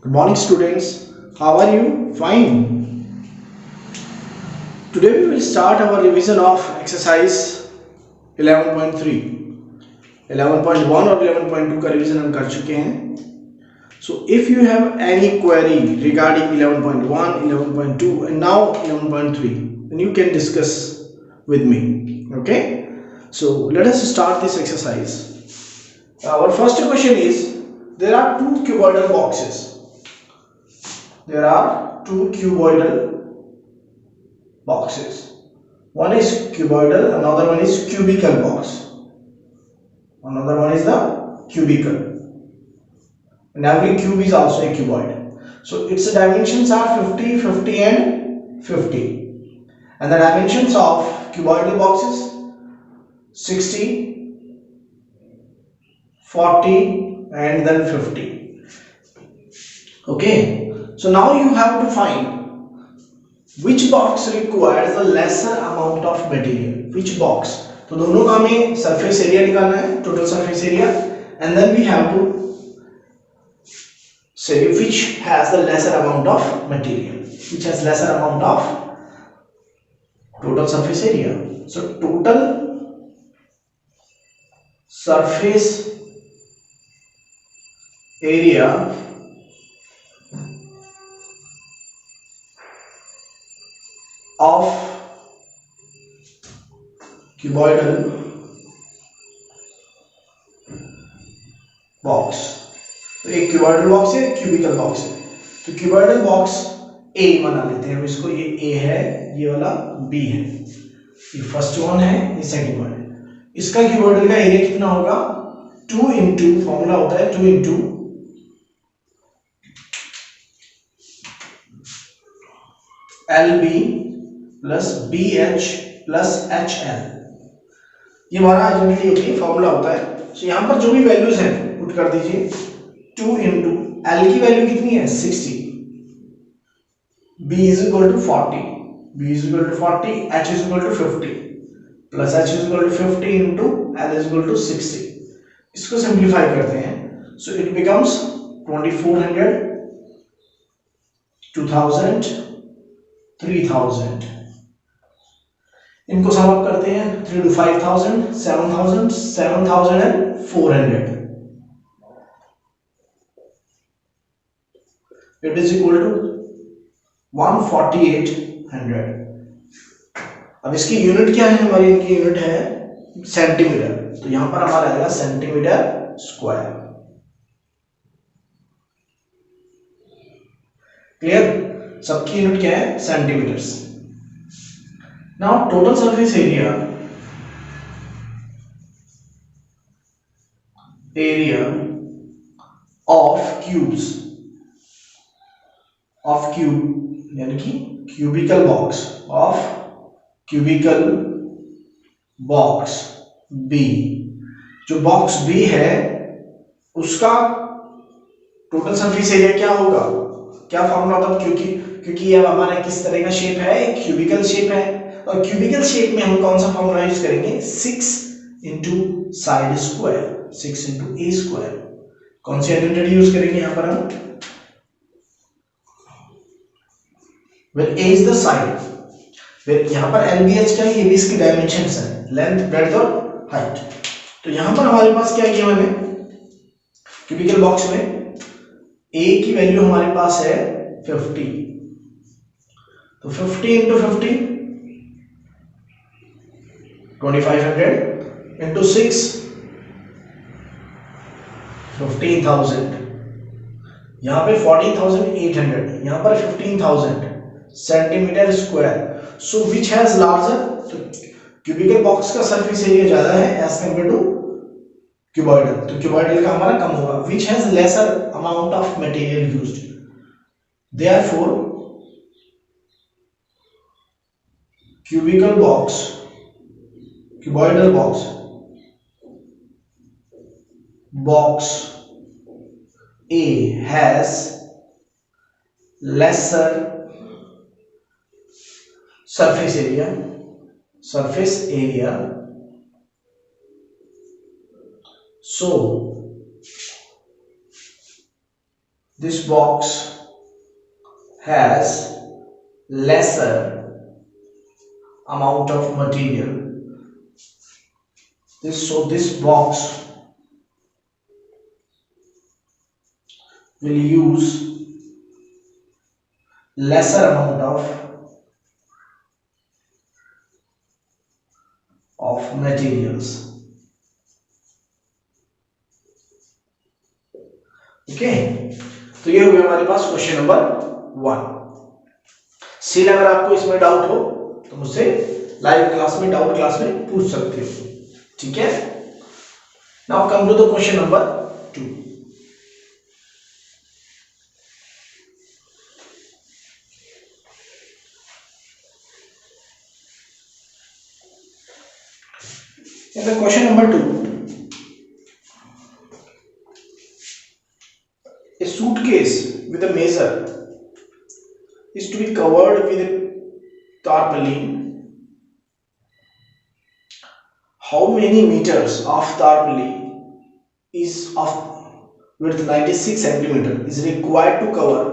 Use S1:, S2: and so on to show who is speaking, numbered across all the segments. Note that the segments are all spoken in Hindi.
S1: Good morning, students. How are you? Fine. Today we will start our revision of exercise 11.3. 11.1 और 11.2 का रिवीजन हम कर चुके हैं. So if you have any query regarding 11.1, 11.2 and now 11.3, then you can discuss with me. Okay? So let us start this exercise. Our first question is, there are two cuboidal boxes. There are two cuboidal boxes. One is cuboidal, another one is cubical box. Another one is the cubical. And every cube is also a cuboid. So its dimensions are 50, 50 and 50. And the dimensions of cuboidal boxes 60, 40 and then 50. Okay. So now you have to find which box requires the lesser amount of material. Which box? तो दोनों का हमें surface area निकालना है, total surface area, and then we have to say which has the lesser amount of material, which has lesser amount of total surface area. So total surface area of cuboidal box. तो एक cuboidal box है, cubical box है. तो cuboidal box A बना लेते हैं. इसको ये A है, ये वाला B है. ये फर्स्ट वन है, ये सेकंड वन है. इसका cuboidal का एरिया कितना होगा? 2 इंटू फॉर्मूला होता है 2 into LB plus BH plus HL. ये हमारा आइडेंटिटी होती है, फॉर्मूला होता है. तो यहाँ पर जो भी वैल्यूज हैं पुट कर दीजिए. 2 इंटू L की वैल्यू कितनी है? 60. B is equal to 40. B is equal to 40. H is equal to 50 plus H is equal to 50 into L is equal to 60. इसको सिंप्लीफाई करते हैं. So it becomes 2400, 2000, 3000. इनको सम अप करते हैं. 3 to 5000, 7000, 7000 and 400. It is equal to 14800. अब इसकी यूनिट क्या है? हमारी इनकी यूनिट है सेंटीमीटर. तो यहां पर हमारा आएगा सेंटीमीटर स्क्वायर. क्लियर? सबकी यूनिट क्या है? Centimetres. Now total surface area of cubes of cube यानी कि cubical box of cubical box B. जो बॉक्स B है उसका टोटल सरफेस एरिया क्या होगा? क्या फॉर्मूला होता है? क्योंकि ये हमारा किस तरह का शेप है? एक क्यूबिकल शेप है. और क्यूबिकल शेप में हम कौन सा फॉर्मूला यूज करेंगे? 6 into side square, 6 into a square. कौन सी आइडेंटिटी यूज करेंगे यहां पर हम? Where a is the side, फिर यहां पर LBH का ये भी इसकी डायमेंशंस है, लेंथ, ब्रेड्थ और हाइट. तो यहां पर हमारे पास क्या किया मैंने? क्यूबिकल बॉक्स में A की वैल्यू हमारे पास है 50. तो 50 इंटू 50 2500 इंटू 6 15,000. यहां पे 14,800, यहां पर 15,000 centimetre square. So which has larger? तो क्यूबिकल बॉक्स का सरफेस एरिया ज्यादा है एज कंपेयर टू क्यूबॉइडल. तो क्यूबॉइडल का हमारा कम होगा. Which has lesser amount of material used. Therefore cubical box, cuboidal box A has lesser surface area. So this box has lesser amount of material. This box will use lesser amount of materials. Okay, तो ये हो गया हमारे पास क्वेश्चन नंबर 1। स्टिल अगर आपको इसमें डाउट हो तो मुझसे लाइव क्लास में, डाउट क्लास में पूछ सकते हो, ठीक है। Now come to the question number 2। In the question number 2, a suitcase with a measure is to be covered with a tarpaulin. How many meters of tarpaulin is of width 96 centimeter is required to cover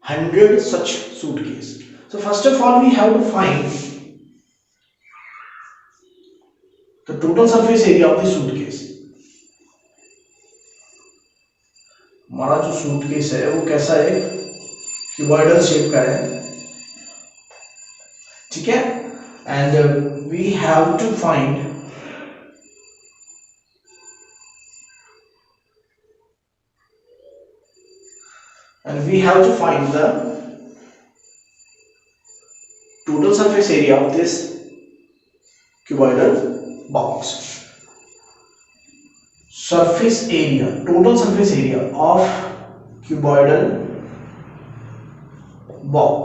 S1: 100 such suitcase? So first of all we have to find the total surface area of the suitcase. हमारा जो सूटकेस है वो कैसा है, क्यूबॉइडल शेप का है, ठीक है। And we have to find the total surface area of this cuboidal box. Surface area, total surface area of cuboidal box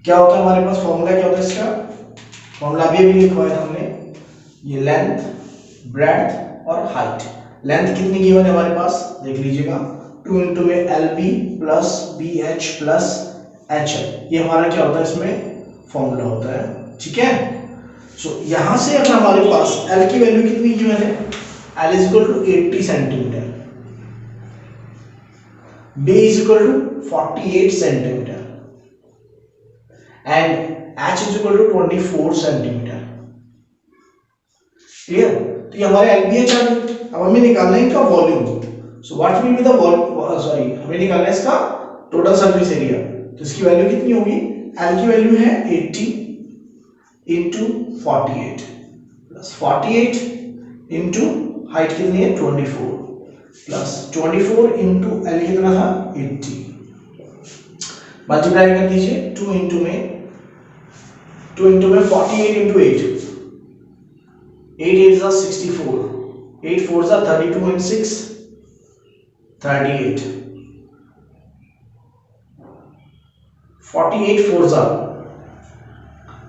S1: क्या होता है हमारे पास, फॉर्मूला क्या होता है इसका, फॉर्मूला अभी लिखा है हमने, ये लेंथ, ब्रेड्थ और हाइट। लेंथ कितनी गिवन है हमारे पास, देख लीजिएगा, 2 इंटू में LB plus BH plus HL, ये हमारा क्या होता है इसमें फॉर्मूला होता है, ठीक है। सो यहां से अगर हमारे पास L की वैल्यू कितनी गिवन है, L is equal to 80 centimeter, B is equal to 48 centimeter and H is equal to 24 centimeter। Clear, तो ये हमारे LBH आ गए। अब हमें निकालना है इनका volume. So what will be the sorry हमें निकालना है इसका टोटल सरफेस एरिया। तो इसकी वैल्यू कितनी होगी, L की वैल्यू है 80 इंटू 48 प्लस 48 इंटू हाइट कितनी है 24 प्लस 24 इंटू L कितना था 80, मल्टीप्लाई कर दीजिए 2 इंटू में 48 into 8, 8 8 is 64, 8 4 is 32 and 6 38, 48 4 is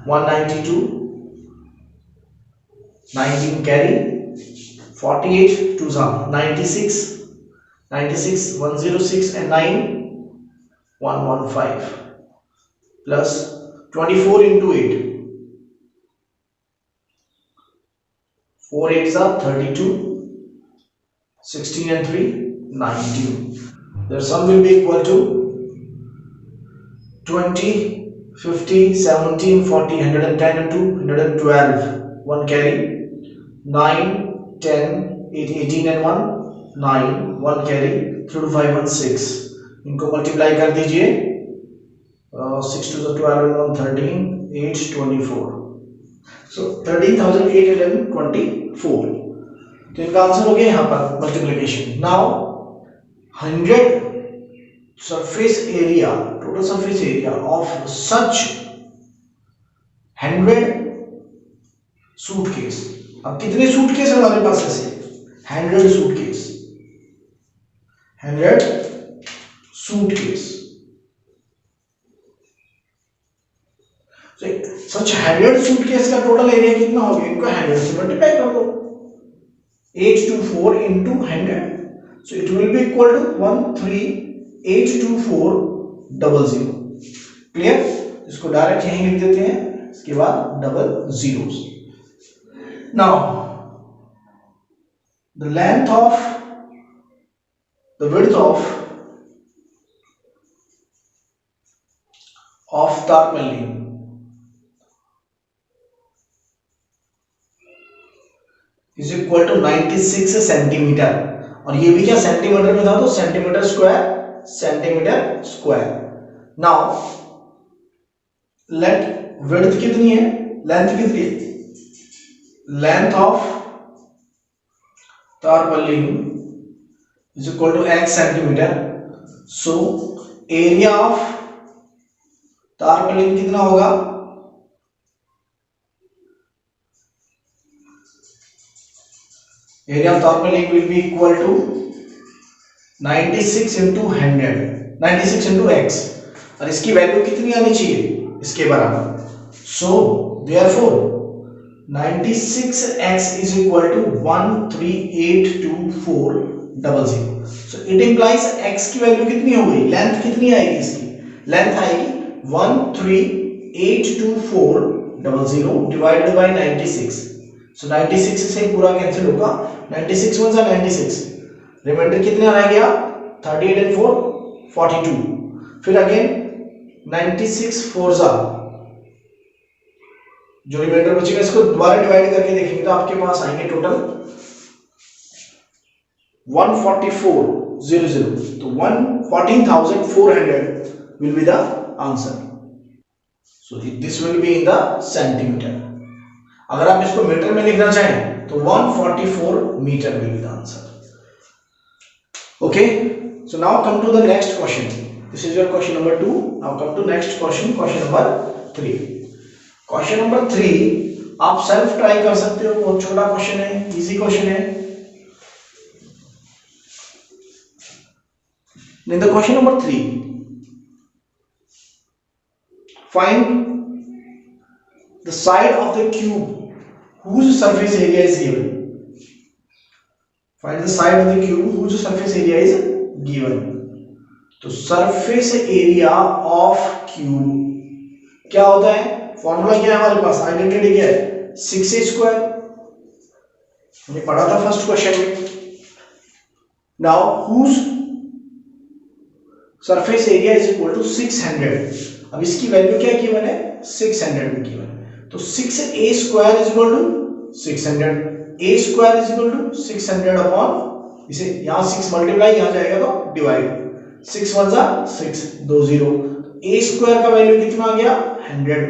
S1: 192, 19 carry, 48 2 is 96, 96 106 and 9 115 plus 24 into 8, 4 8 is 32, 16 and 3 19. Their sum will be equal to 20 50 17 40 110 and 2 112, 1 carry, 9 10 18 and 1 9, 1 carry, 3 to 5 1 6, इनको मल्टीप्लाई कर दीजिए, 6 to the 12 and 1 13, 8 24, so 13,824। तो इनका आंसर हो गया यहाँ पर multiplication. Now 100 surface area, total surface area of such 100 suitcase. अब कितने सूटकेस हमारे पास ऐसे, 100 सूटकेस, 100 सूटकेस। सच 100 सूटकेस का टोटल एरिया कितना हो गया, इनको 100 से मल्टीप्लाई कर दो, 824 into 100, so it will be equal to 1382400। Clear, इसको डायरेक्ट यहीं लिख देते हैं, इसके बाद double zeros. Now the width of of tarpaulin is equal to 96 centimetre, और ये भी क्या सेंटीमीटर में था, तो centimetre square. Now let width कितनी है, लेंथ कितनी है, length of tarpaulin is equal to x centimetre, so area of tarpaulin कितना होगा, area of tarpaulin will be equal to 96 into 100, 96 into x, और इसकी वैल्यू कितनी आनी चाहिए, इसके बराबर, so therefore 96x is equal to 1382400, so it implies x की वैल्यू कितनी हो गई, लेंथ कितनी आएगी इसकी, लेंथ आएगी 1382400 डिवाइडेड बाय 96, so 96 से पूरा कैंसिल होगा, 96 वन सा 96, रिमाइंडर कितने रह गया 38 and 4 42, फिर अगेन 96 4 सा, जो रिमाइंडर बचेगा इसको दोबारा डिवाइड करके देखेंगे तो आपके पास आएंगे टोटल 14400, तो 114,400 will be the answer, so this will be in the centimeter, अगर आप इसको मीटर में लिखना चाहें तो 144 metre will be the answer. Okay, so now come to the next question. This is your question number 2. Now come to next question, question number 3. Question number 3 आप सेल्फ ट्राई कर सकते हो, बहुत छोटा क्वेश्चन है, इजी क्वेश्चन है। In the question number 3, find the side of the cube whose surface area is given. Find the side of the cube whose surface area is given. तो surface area of cube क्या होता है, फॉर्मूला क्या है हमारे पास, आइडेंटिटी क्या है, 6a स्क्वायर, हमने पढ़ा था फर्स्ट क्वेश्चन में। Now whose surface area is equal to 600, अब इसकी वैल्यू क्या गिवन है, 600 में गिवन, तो 6a square is equal to 600, a square is equal to 600 upon, इसे यहां 6 मल्टीप्लाई यहां जाएगा तो डिवाइड, 6 1 जा 6 2 0, a स्क्वायर का वैल्यू कितना आ गया 100,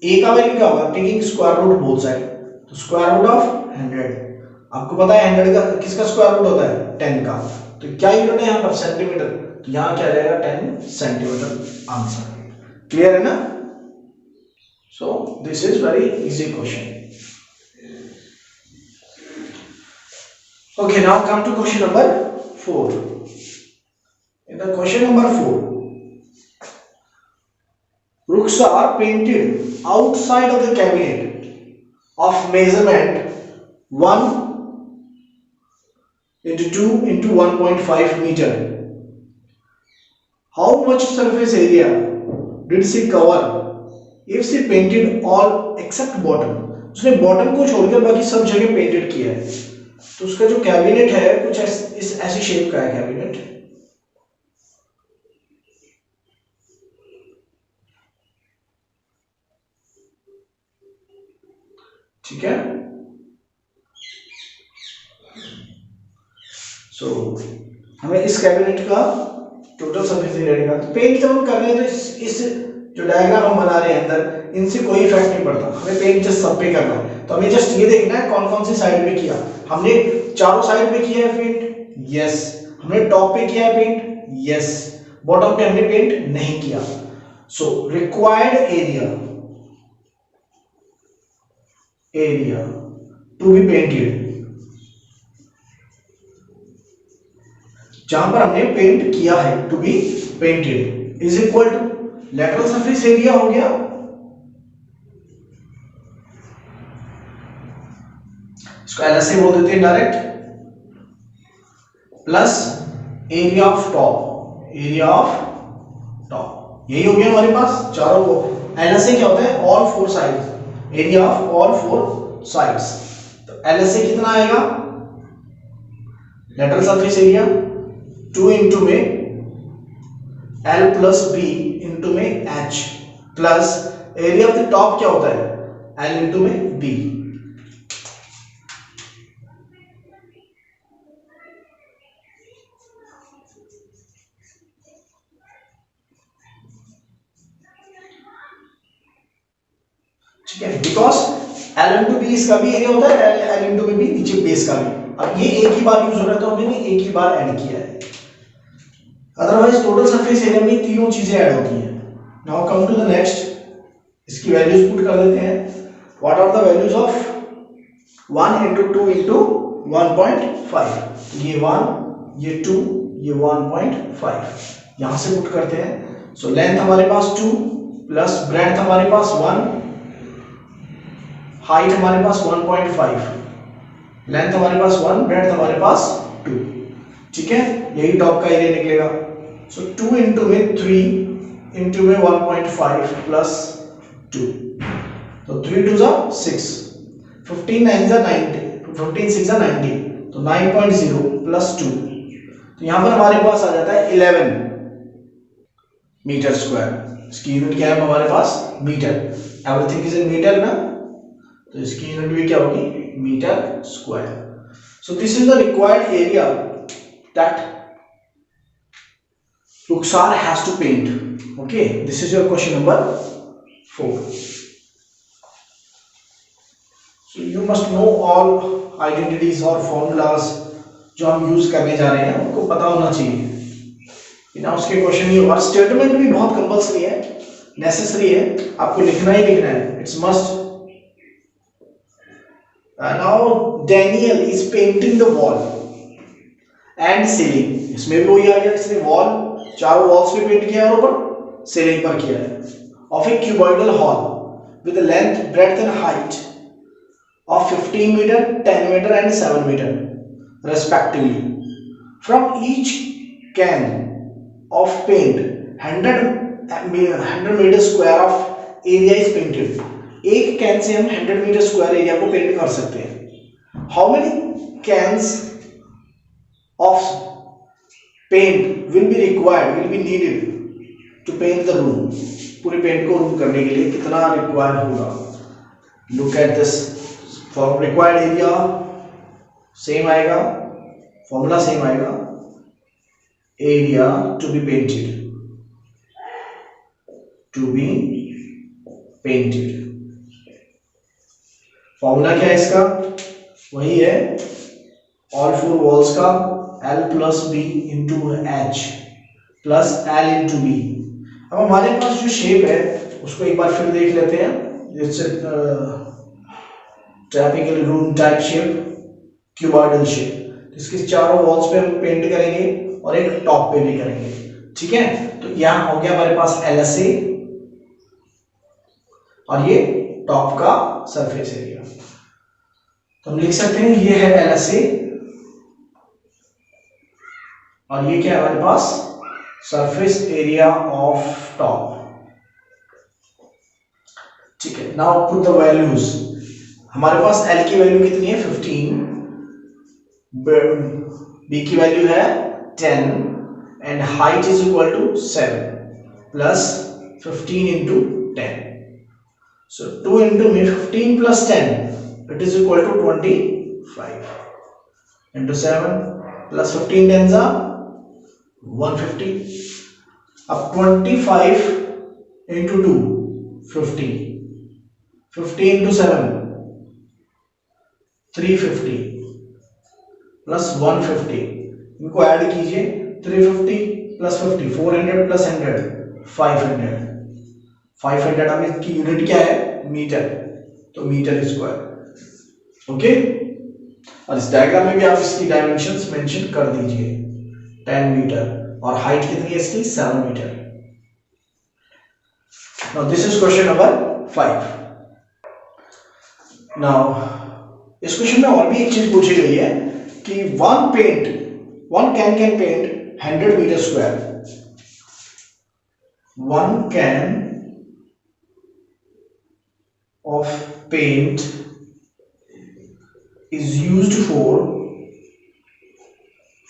S1: a का वैल्यू क्या होगा, taking square root both side, तो स्क्वायर रूट ऑफ 100, आपको पता है 100 का किसका स्क्वायर रूट होता है 10 का, तो क्या यूनिट है यहाँ पर सेंटीमीटर, तो यहाँ क्या रहेगा 10 सेंटीमीटर आंसर, क्लियर है ना। So this is very easy question. Okay, now come to question number 4. In the question number 4, rooks are painted outside of the cabinet of measurement 1 into 2 into 1.5 meter. How much surface area did she cover if she painted all except bottom? उसने बॉटम को छोड़कर बाकी सब जगह पेंटेड किया है, तो उसका जो कैबिनेट है कुछ इस ऐसी शेप का है कैबिनेट, ठीक है। सो हमें इस कैबिनेट का टोटल सरफेस एरिया निकालना, तो पेंट जब हम कर रहे हैं तो इस जो डायग्राम हम बना रहे हैं अंदर, इनसे कोई इफेक्ट नहीं पड़ता, हमें पेंट जस्ट सब पे करना है, तो हमें जस्ट ये देखना है कौन कौन सी साइड पे किया, हमने चारों साइड पे किया है पेंट, यस, हमने टॉप पे किया है पेंट, यस, बॉटम पे हमने पेंट नहीं किया। So required area to be painted, जहां पर हमने पेंट किया है to be painted is equal to lateral surface area हो गया, इसको एलएसए बोल देते हैं direct, plus area of top, यही हो गया हमारे पास चारों को। एलएसए क्या होता है, all four sides, area of all four sides, तो एलएसए कितना आएगा, लेटरल सरफेस एरिया 2 इंटू में L प्लस B इंटू में H, plus area of the top क्या होता है, L इंटू में B। ठीक है, बिकॉज L इंटू बी इसका भी एरिया होता है, L इंटू में भी नीचे बेस का भी। अब ये एक ही बार यूज हो रहा है तो हमने एक ही बार ऐड किया है, अदरवाइज टोटल सरफेस एरिया में तीनों चीजें ऐड होती हैं। Now come to the next, इसकी वैल्यूज पुट कर देते हैं। What are the values of 1 into 2 into 1.5, ये 1, ये 2, ये 1.5 यहां से पुट करते हैं। सो लेंथ हमारे पास 2 प्लस ब्रेड्थ हमारे पास 1, हाइट हमारे पास 1.5, लेंथ हमारे पास 1, ब्रेड्थ हमारे पास 2। ठीक है, यही टॉप का एरिया निकलेगा। सो 2 इंटू में 3 इंटू में 1.5 प्लस 2, तो 3 2 6, 15 9 90, 15 6 90, तो 9.0 प्लस 2, तो यहां पर हमारे पास आ जाता है 11 मीटर स्क्वायर। इसकी यूनिट क्या है हमारे पास, metre. Everything is in metre ना, तो इसकी यूनिट भी क्या होगी, metre square. So this is the required area that Rukhsar has to paint. Okay, this is your question number 4. So you must know all identities or formulas जो हम यूज करने जा रहे हैं उनको पता होना चाहिए, बिना उसके क्वेश्चन नहीं होगा। स्टेटमेंट भी बहुत कंपल्सरी है, नेसेसरी है, आपको लिखना ही लिखना है, it's must. Now Daniel is painting the wall and ceiling, इसमें भी वही आ गया, इसने वॉल चारों वॉल्स पे पेंट किया है और ऊपर सीलिंग पर किया है, of a cuboidal hall with length breadth and height of 15 metre 10 metre and 7 metre respectively. From each can of paint 100 metre square of area is painted. एक कैन से हम 100 मीटर स्क्वायर एरिया को पेंट कर सकते हैं। How many cans of paint will be required, will be needed to paint the room. पूरे पेंट को रूम करने के लिए कितना रिक्वायर्ड होगा। Look at this, for required area same आएगा, फॉर्मूला सेम आएगा, area to be painted, to be painted. Formula क्या है इसका, वही है ऑल फोर वॉल्स का L plus b into h plus L into b. अब हमारे पास जो शेप है उसको एक बार फिर देख लेते हैं। जैसे ट्रैपिकल room type shape, cuboidal shape, इसके चारों वॉल्स पे हम पेंट करेंगे और एक टॉप पे भी करेंगे। ठीक है, तो यहां हो गया हमारे पास LSA और ये टॉप का सरफेस एरिया। तो हम लिख सकते हैं ये है LSA और ये क्या है हमारे पास, सरफेस एरिया ऑफ टॉप। ठीक है, नाउ पुट द वैल्यूज। हमारे पास L की वैल्यू कितनी है 15, B की वैल्यू है 10 and height is equal to 7 plus 15 into 10। So 2 into में 15 plus 10 it is equal to 25 into 7 plus 15 10 जा 150। अब 25 इंटू 2 50, 50 इंटू 7 350 प्लस 150, इनको ऐड कीजिए 350 प्लस 50 400 प्लस 100 500। 500 अब इसकी यूनिट क्या है, मीटर, तो मीटर स्क्वायर। ओके, और इस डायग्राम में भी आप इसकी डायमेंशंस मेंशन कर दीजिए, 10 मीटर और हाइट कितनी है इसकी 7 metre. Now this is question number 5। Now इस क्वेश्चन में और भी एक चीज पूछी गई है कि one can paint 100 metre square. One can of paint is used for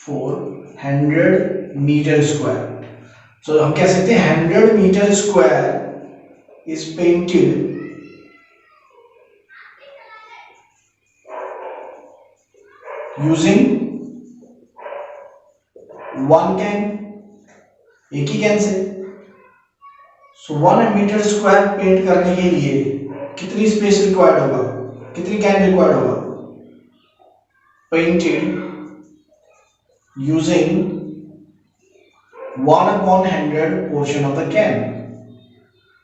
S1: 100 metre square. तो हम कह सकते हैं 100 metre square is painted using one can, एक he can say. So 1 metre square paint करने के लिए कितनी स्पेस रिक्वायर्ड होगा, कितनी कैन रिक्वायर्ड होगा? Painted using 1/100 portion of the can.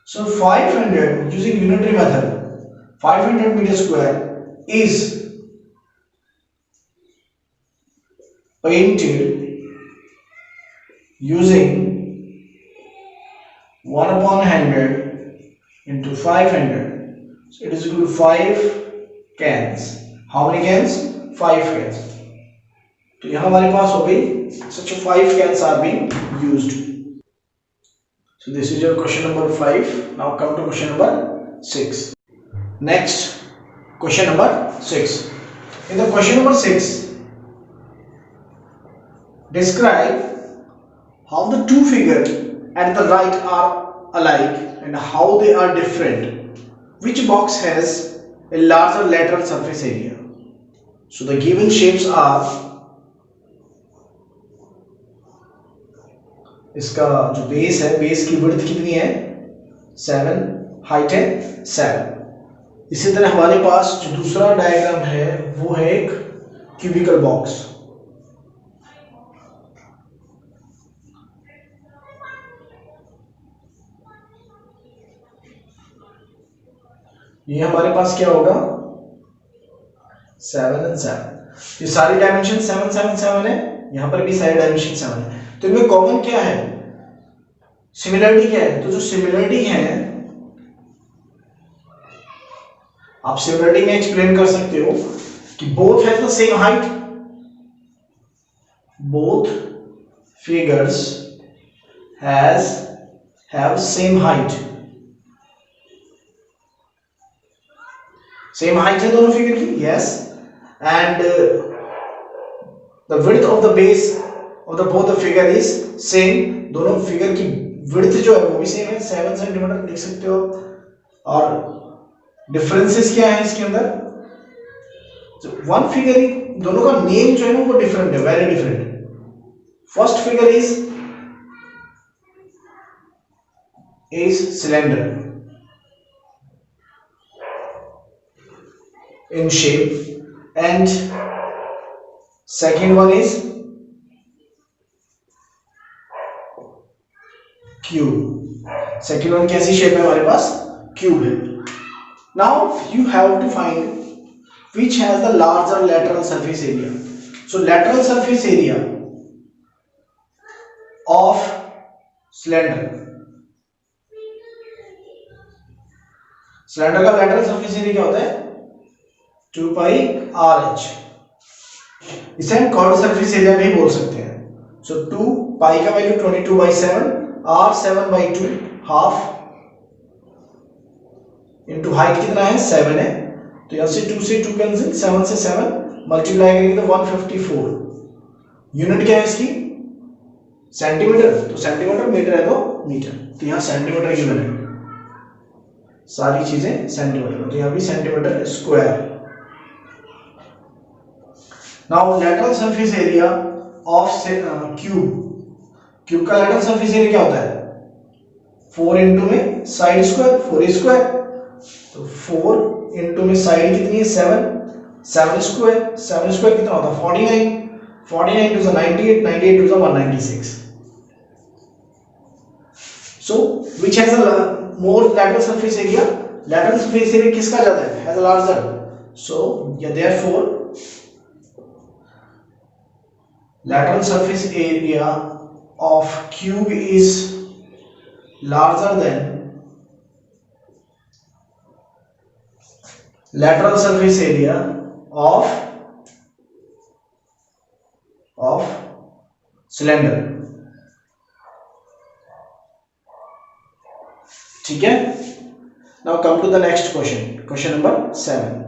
S1: So 500 using unitary method, 500 meter square is painted using 1/100 into 500. So it is equal to 5 cans. How many cans? 5 cans. तो यहाँ हमारे पास हो गई such 5 cans are being used. So this is your question number 5. Now come to question number 6. Next, question number 6. In the question number 6, describe how the two figures at the right are alike and how they are different. Which box has a larger lateral surface area? So the given shapes are, इसका जो बेस है, बेस की विड्थ कितनी है? 7, हाइट है 7। इसी तरह हमारे पास जो दूसरा डायग्राम है वो है एक क्यूबिकल बॉक्स। ये हमारे पास क्या होगा? 7 और 7। ये सारी डायमेंशन 7 7 7 है, यहां पर भी सारी डायमेंशन 7 है। तो इनमें कॉमन क्या है? सिमिलरिटी क्या है? तो जो सिमिलरिटी है आप सिमिलरिटी में एक्सप्लेन कर सकते हो कि both have the same height, both figures have same height. Same height है दोनों फिगर की, yes, and the width of the base of the both the figure is same. दोनों फिगर की विड्थ जो है वो भी सेम है, 7 सेंटीमीटर लिख सकते हो। और डिफरेंसेस क्या है इसके अंदर? वन फिगर, दोनों का नेम जो है ना वो डिफरेंट है, very different. First figure is cylinder in shape and second one is cube। second one कैसी शेप है हमारे पास? क्यूब है। now you have to find which has the larger lateral surface area। so lateral surface area of cylinder, cylinder का lateral surface area क्या होता है? 2 पाई RH। इसे हम कर्व सरफेस एरिया भी बोल सकते हैं। सो 2 पाई का value 22/7, R 7/2 half into height कितना है? 7 है। तो यहां से 2 से 2 कैंसिल, 7 से 7 मल्टीप्लाई करेंगे तो 154। यूनिट क्या है इसकी? सेंटीमीटर। तो सेंटीमीटर, मीटर है तो मीटर, तो यहां सेंटीमीटर यूनिट है, सारी चीजें सेंटीमीटर। तो यहां भी centimetre square. Now lateral surface area of cube, cube का lateral surface area क्या होता है? 4 into में साइड स्क्वायर, 4 स्क्वायर, तो 4 into में साइड कितनी है? 7, 7 स्क्वायर, 7 स्क्वायर कितना होता है? 49, 49 to the 98, 98 to the 196। So which has a more lateral surface area? lateral surface area किसका ज्यादा है? has a larger। so yeah, therefore lateral surface area of cube is larger than lateral surface area of cylinder। ठीक है। now come to the next question, question number 7।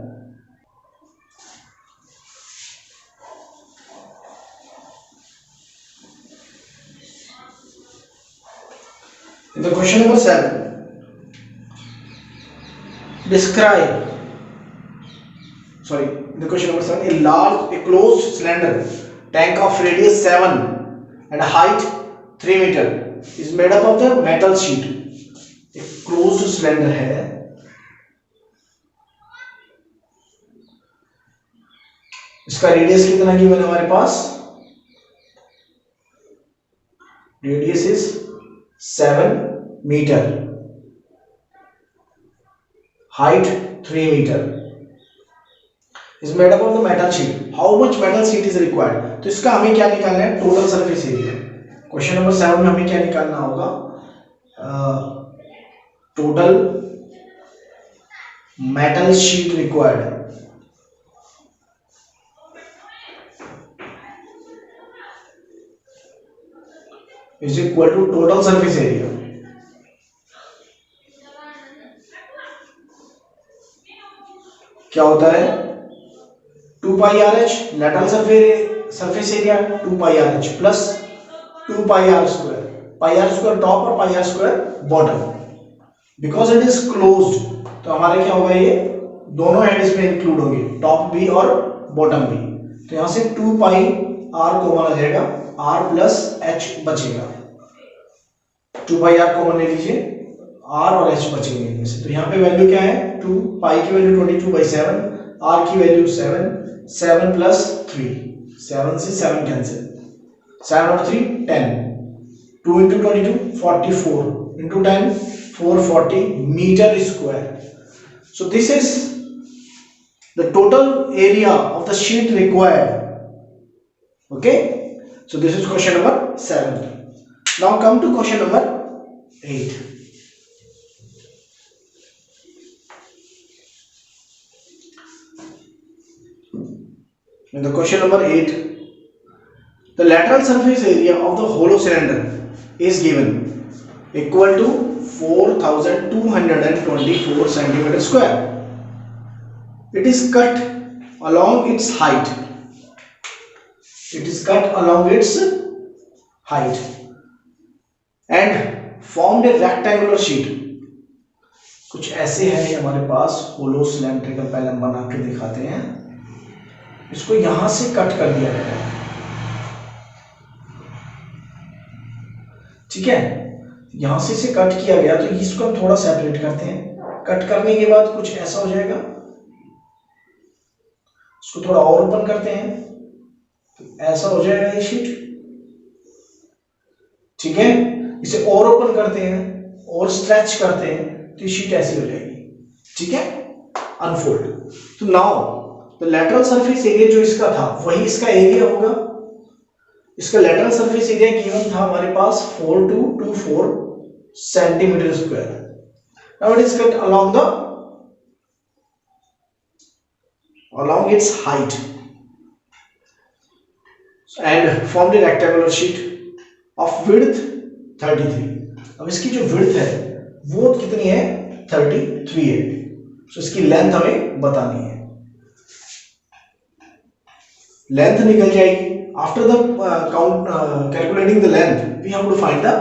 S1: in the question number 7, describe, sorry, the question number 7, a closed cylinder tank of radius 7 and height 3 meter is made up of the metal sheet. एक closed cylinder है, इसका रेडियस कितना गिवन है हमारे पास, radius is 7 metre, height 3 meter, is made up of the metal sheet. How much metal sheet is required? तो इसका हमें क्या निकालना है, total surface area. Question number 7 में हमें क्या निकालना होगा, total metal sheet required is equal to total surface area. क्या होता है, 2 pi r h lateral surface area 2 pi r h plus 2 pi r square top और pi r square bottom. Because it is closed तो हमारे क्या होगा, ये दोनों हेड इसमें इंक्लूड होंगे, टॉप भी और बॉटम भी. तो यहां से 2 पाई आर कॉमन आ जाएगा, आर प्लस एच बचेगा, 2 पाई आर कॉमन ले लीजिए, आर और एच बचेंगे इनमें से. तो यहाँ पे वैल्यू क्या है, 2 पाई की वैल्यू 22/7, आर की वैल्यू 7, 7 प्लस 3, 7 से 7 कैंसिल, 7 और 3 10, 2 into 22 44 into 10 440 metre square. So this is the total area of the sheet required. Okay, so this is question number 7. Now come to question number 8. In the question number 8, the lateral surface area of the hollow cylinder is given equal to 4224 centimeter square. It is cut along its height. It is cut along its height and formed a rectangular sheet. कुछ ऐसे है हमारे पास होलो सिलेंड्रिकल, पहले हम बना के दिखाते हैं. इसको यहां से कट कर दिया गया है, ठीक है, यहां से इसे कट किया गया. तो इसको हम थोड़ा सेपरेट करते हैं. कट करने के बाद कुछ ऐसा हो जाएगा, इसको थोड़ा और ओपन करते हैं, ऐसा हो जाएगा ये शीट, ठीक है. इसे और ओपन करते हैं और स्ट्रेच करते हैं तो ये शीट ऐसी हो जाएगी, ठीक है, अनफोल्ड. तो now the lateral surface area जो इसका था वही इसका एरिया होगा. इसका लेटरल सरफेस एरिया गिवन था हमारे पास 4224 centimetre square. Now it is cut along its height and formed a rectangular sheet of width 33. अब इसकी जो width है वो कितनी है, 33 है. तो इसकी लेंथ हमें बतानी है. लेंथ निकल जाएगी. After the calculating the length we have to find the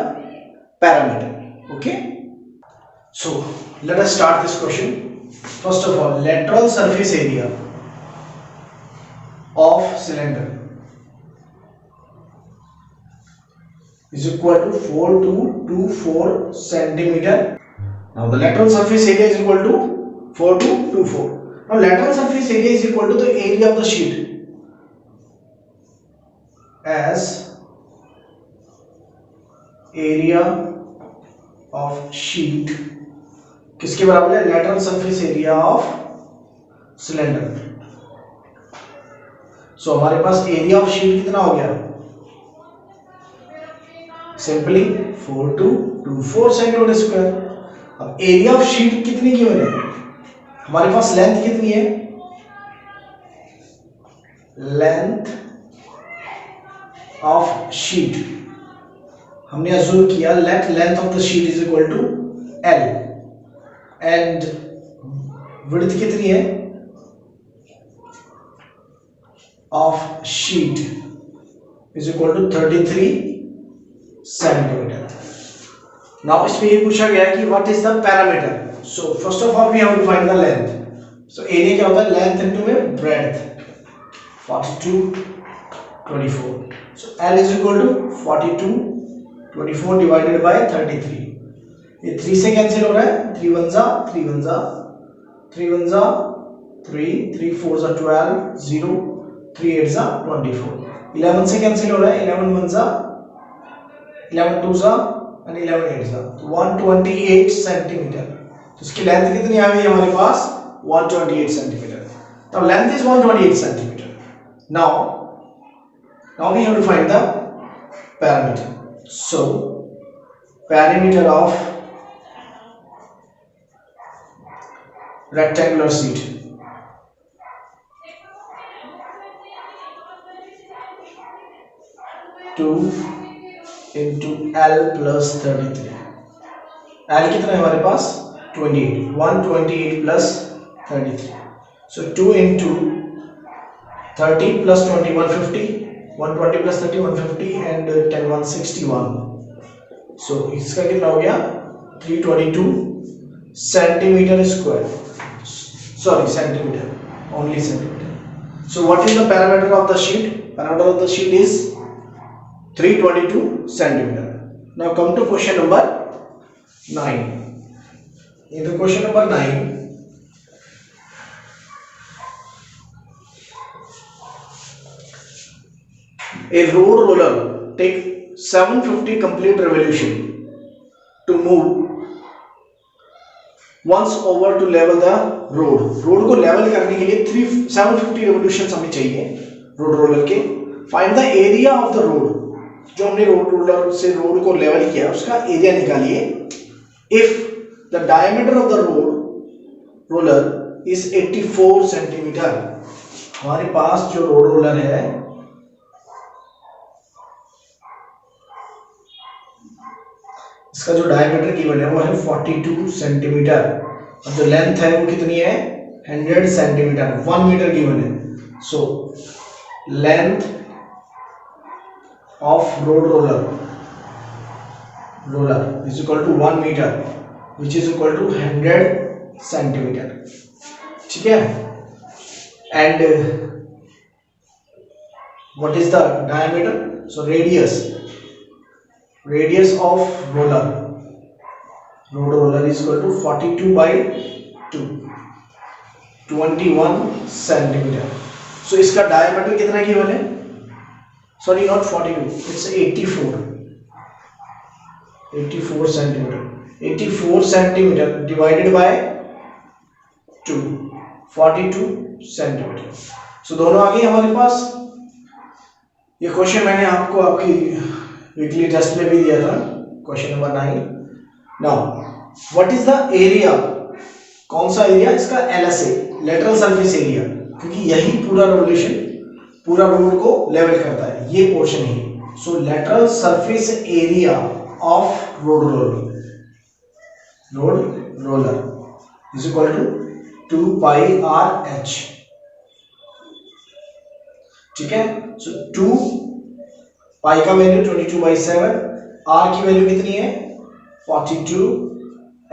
S1: parameter. Okay, so let us start this question. First of all, lateral surface area of cylinder is equal to 4224 centimeter. Now the lateral surface area is equal to 4224. Now lateral surface area is equal to the area of the sheet as area of sheet किसके बराबर है, lateral surface area of cylinder. So हमारे पास एरिया ऑफ शीट कितना हो गया, सिंपली 4224 सेंटीमीटर स्क्वायर. अब एरिया ऑफ शीट कितनी की है, हमारे पास लेंथ कितनी है, लेंथ ऑफ शीट हमने अज्यूम किया length of the sheet is equal to L and width कितनी है of sheet is equal to 33 centimetre. Now इसमें ये पूछा गया कि what is the parameter. So first of all we have to find the length. सो एरिया क्या होता है, लेंथ इनटू में breadth. 42 24. So L is equal to 42 24 divided by 33. ये 3 से कैंसिल हो रहा है, 3 1 जा 3 1 जा 3 1 जा 3 3 4 जा 12 0 3 8 जा 24. 11 से कैंसिल हो रहा है, 11 1 जा 11 2 जा and 11 8 जा, तो 128 सेंटीमीटर. तो इसकी लेंथ कितनी आ गई हमारे पास, 128 सेंटीमीटर. तो length is 128 centimetre. now we have to find the parameter. So perimeter of rectangular sheet. Two into L plus 33. L कितना है हमारे पास, 28. 128 plus 33. So 2 into 30 plus 20 150. 120 plus 30 150 and 10 161. So इसका कितना हो गया, 322 centimetre square. Sorry, centimeter, only centimeter. So what is the parameter of the sheet? Parameter of the sheet is 322 centimeter. Now come to question number 9. In the question number 9, a road roller take 750 complete revolution to move once over to level the road. Road को लेवल करने के लिए 750 revolutions हमें चाहिए रोड रोलर के. Find the area of the road. जो हमने रोड रोलर से रोड को लेवल किया उसका एरिया निकालिए. If the diameter of the road roller is 84 centimetre. हमारे पास जो रोड रोलर है इसका जो डायमीटर गिवन है वो है 42 सेंटीमीटर और जो लेंथ है वो कितनी है, 100 सेंटीमीटर. 1 मीटर गिवन है. So length of road roller is equal to 1 metre which is equal to 100 centimetre. ठीक है. And what is the diameter, so radius of road roller is equal to 42 by 2 21 centimeter. So इसका diameter कितना गिवन है, sorry not 42, it's 84 centimeter. 84 centimeter divided by 2 42 centimeter. So दोनों आ गए हमारे पास. ये क्वेश्चन मैंने आपको आपकी वीकली टेस्ट में भी दिया था, question number 9. Now what is the area, कौन सा एरिया, इसका LSA, लेटरल सरफेस एरिया, क्योंकि यही पूरा रेवोल्यूशन पूरा रोड को लेवल करता है, ये पोर्शन ही. So lateral surface area of road roller is equal to 2 pi RH. ठीक है. सो 2 पाई का वैल्यू 22/7, R की वैल्यू कितनी है 42,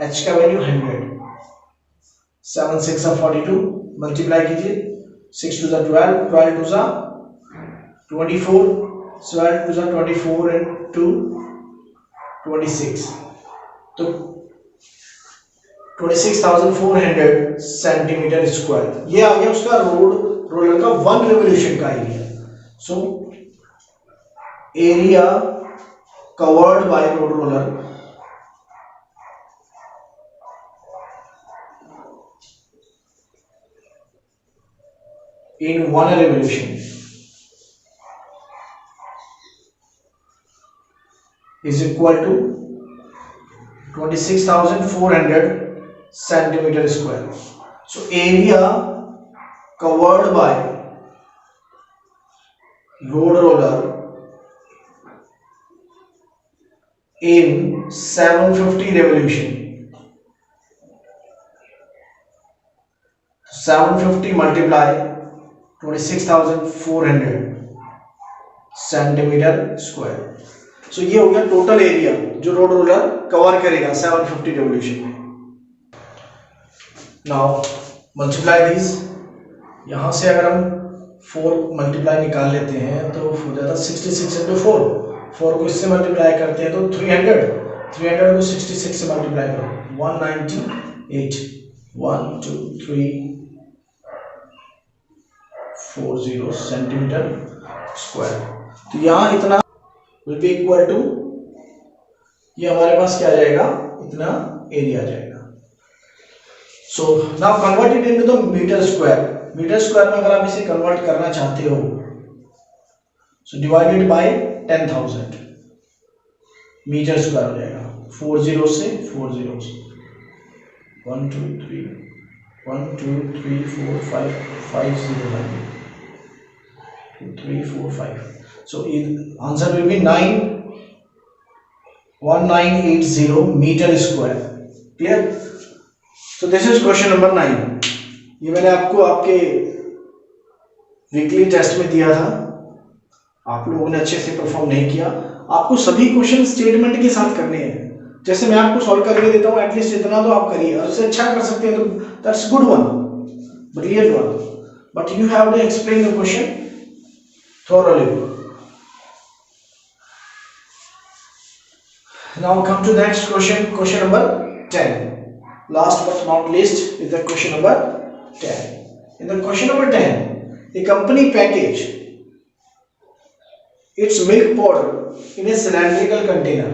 S1: H का वैल्यू 100. 7 6 42 मल्टीप्लाई कीजिए. 6 2 12, 12 2 24, 12 2 24 and 2 26. तो 26,400 सेंटीमीटर स्क्वायर. ये आ गया उसका रोड रोलर का 1 रेवोल्यूशन का area. So area covered by road roller in 1 revolution is equal to 26,400 centimeter square. So area covered by road roller in 750 revolution. 750 multiply 26,400 centimetre square. So ये हो गया टोटल एरिया जो रोड रोलर कवर करेगा 750 रिवोल्यूशन में। नाउ मल्टीप्लाई दिस, यहां से अगर हम 4 मल्टीप्लाई निकाल लेते हैं तो हो जाता 66 इंटू 4, 4 को इससे मल्टीप्लाई करते हैं तो 300, 300 को 66 से मल्टीप्लाई करो 198, 1 2 3 40 सेंटीमीटर स्क्वायर। तो यहाँ इतना विल बी इक्वल टू, ये हमारे पास क्या आ जाएगा, इतना एरिया आ जाएगा। So now convert it into the metre square. Metre square में अगर आप इसे कन्वर्ट करना चाहते हो so divided by 10,000 metre square हो जाएगा। 40 से 40 1 2 3 1 2 3 4 5 5 0 2 3 4 5। So answer will be 1980 meter square. Clear? So this is question number 9. ये मैंने आपको आपके वीकली टेस्ट में दिया था, आप लोगों ने अच्छे से परफॉर्म नहीं किया। आपको सभी क्वेश्चन स्टेटमेंट के साथ करने हैं। जैसे मैं आपको सॉल्व करके देता हूँ, एटलीस्ट इतना तो आप करिए, और उससे अच्छा कर सकते हैं तो that's good one, brilliant one, but you have to explain the question thoroughly. Now come to the next question, question number 10. Last but not least is the question number 10. In the question number 10, a company package its milk powder in a cylindrical container.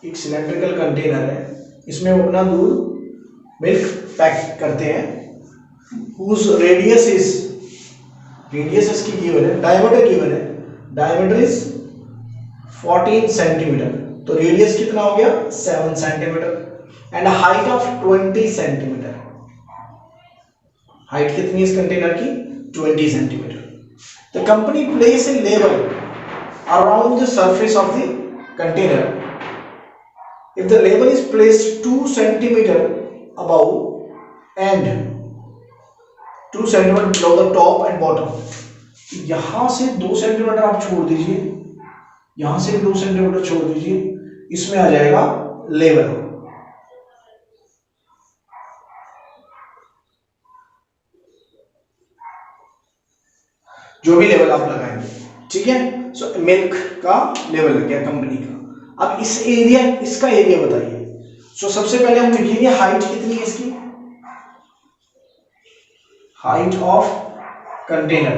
S1: एक cylindrical container है, इसमें वो अपना दूध मिल्क पैक करते हैं, whose radius is, रेडियस इसकी गिवन है, डायमीटर गिवन है, डायमीटर इज 14 सेंटीमीटर, तो रेडियस कितना हो गया 7 centimetre, and height of 20 centimetre. Height कितनी इस कंटेनर की 20 centimetre. The company place a label around the surface of the container. If the label is placed 2 centimetre above and 2 centimetre below the top and bottom, यहां से 2 सेंटीमीटर आप छोड़ दीजिए, यहां से 2 सेंटीमीटर छोड़ दीजिए, इसमें आ जाएगा लेवल। जो भी लेवल आप लगाएंगे, ठीक है। सो मिल्क का लेवल लग गया कंपनी का। अब इस एरिया, इसका एरिया बताइए। सो सबसे पहले हम लिखेंगे हाइट कितनी है इसकी, height of container,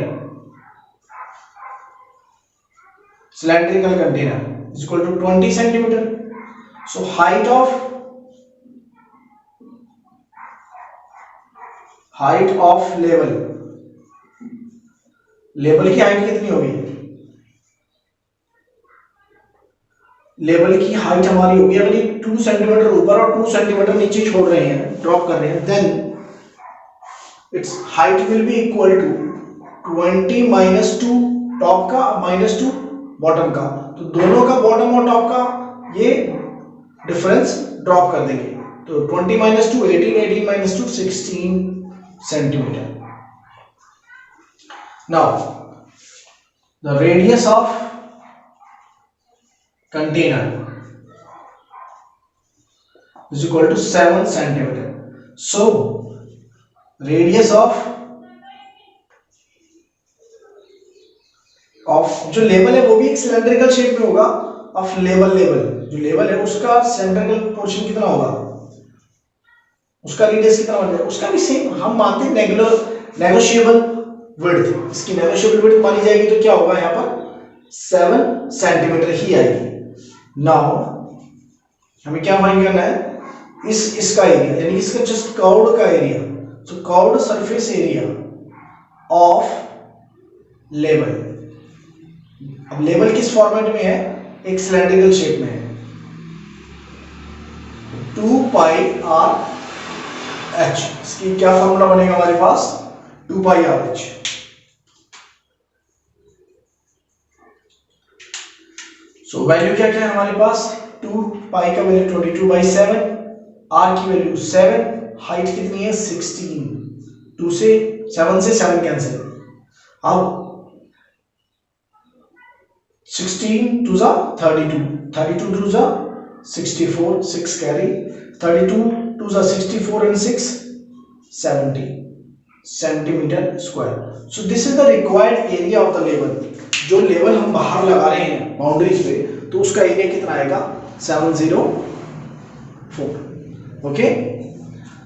S1: cylindrical container is equal to 20 centimeter. So height of level, level की हाइट कितनी होगी, लेवल की हाइट हमारी होगी, अगर ये 2 सेंटीमीटर ऊपर और 2 सेंटीमीटर नीचे छोड़ रहे हैं, ड्रॉप कर रहे हैं, then its height will be equal to 20 minus 2 top का minus 2 बॉटम का, तो दोनों का बॉटम और टॉप का ये डिफरेंस ड्रॉप कर देंगे, तो 20 minus 2 18, 18 minus 2 16 centimetre. now the radius of container is equal to 7 centimeter. So radius of जो लेवल है वो भी एक सिलेंड्रिकल शेप में होगा, ऑफ लेवल जो लेवल है उसका सेंट्रिकल पोर्शन कितना होगा, उसका रेडियस कितना बन जाएगा, उसका भी सेम हम मानते हैं नेगोशिएबल विड्थ, इसकी नेगोशिएबल विड्थ मानी जाएगी, तो क्या होगा यहाँ पर 7 सेंटीमीटर ही आएगी। नाउ हमें क्या फाइंड करना है, इसका एरिया, यानी इसका जस्ट कर्व्ड का area, so curved surface area of level. अब लेवल किस फॉर्मेट में है, एक सिलेंड्रिकल शेप में है, 2 पाई आर एच, इसकी क्या फॉर्मूला बनेगा हमारे पास, 2 pi r H. So value क्या क्या है हमारे पास, 2 पाई का वैल्यू 22/7, आर की वैल्यू 7, हाइट कितनी है 16, 2 से 7 से 7 कैंसिल, अब 16 2 32, 32 2s are 64, 6 carry, 32 2s are 64 and 6 70 centimeter square. So this is the required area of the level. जो लेवल हम बाहर लगा रहे हैं बाउंड्रीज पे, तो उसका एरिया कितना आएगा? 704. Okay,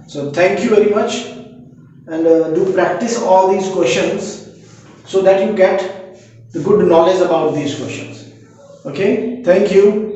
S1: so thank you very much, and do practice all these questions so that you get the good knowledge about these questions. Okay, thank you.